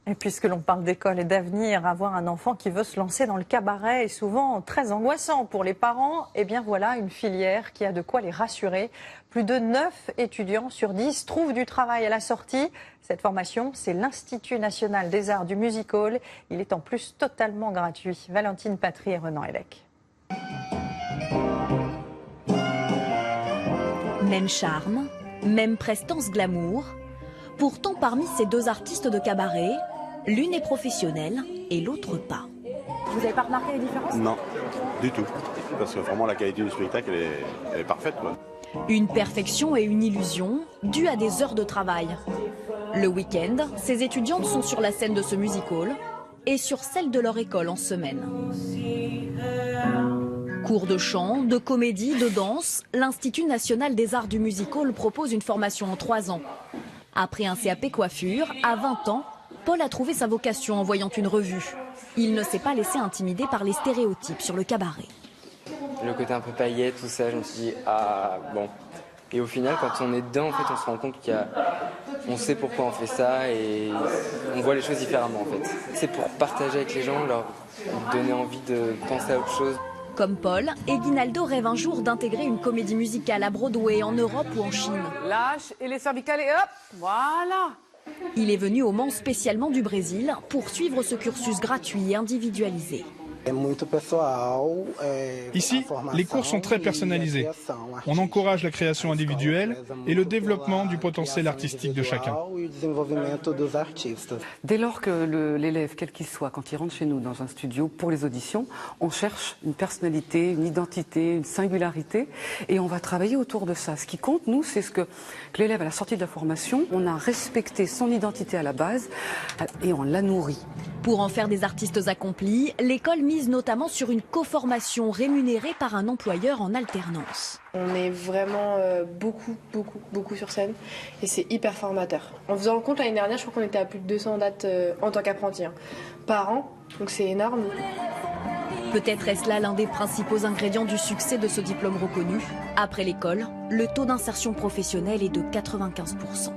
Et puisque l'on parle d'école et d'avenir, avoir un enfant qui veut se lancer dans le cabaret est souvent très angoissant pour les parents. Eh bien voilà une filière qui a de quoi les rassurer. Plus de 9 étudiants sur 10 trouvent du travail à la sortie. Cette formation, c'est l'Institut national des arts du music hall. Il est en plus totalement gratuit. Valentine Patry et Renan Hellec. Même charme, même prestance glamour. Pourtant, parmi ces deux artistes de cabaret, l'une est professionnelle et l'autre pas. Vous n'avez pas remarqué la différence? Non, du tout. Parce que vraiment la qualité du spectacle, elle est parfaite, quoi. Une perfection et une illusion dues à des heures de travail. Le week-end, ces étudiantes sont sur la scène de ce music hall et sur celle de leur école en semaine. Cours de chant, de comédie, de danse, l'Institut national des arts du music hall propose une formation en 3 ans. Après un CAP coiffure, à 20 ans, Paul a trouvé sa vocation en voyant une revue. Il ne s'est pas laissé intimider par les stéréotypes sur le cabaret. Le côté un peu paillette, tout ça, je me suis dit, ah bon. Et au final, quand on est dedans, en fait, on se rend compte qu'on sait pourquoi on fait ça et on voit les choses différemment, en fait. C'est pour partager avec les gens, leur donner envie de penser à autre chose. Comme Paul, Eguinaldo rêve un jour d'intégrer une comédie musicale à Broadway, en Europe ou en Chine. Lâche et les cervicales et hop, voilà. Il est venu au Mans spécialement du Brésil pour suivre ce cursus gratuit et individualisé. Ici, les cours sont très personnalisés. On encourage la création individuelle et le développement du potentiel artistique de chacun. Dès lors que l'élève, quel qu'il soit, quand il rentre chez nous dans un studio pour les auditions, on cherche une personnalité, une identité, une singularité et on va travailler autour de ça. Ce qui compte, nous, c'est que l'élève, à la sortie de la formation, on a respecté son identité à la base et on l'a nourri. Pour en faire des artistes accomplis, l'école mise notamment sur une coformation rémunérée par un employeur en alternance. On est vraiment beaucoup sur scène et c'est hyper formateur. En faisant le compte, l'année dernière, je crois qu'on était à plus de 200 dates en tant qu'apprenti par an, donc c'est énorme. Peut-être est-ce là l'un des principaux ingrédients du succès de ce diplôme reconnu. Après l'école, le taux d'insertion professionnelle est de 95%.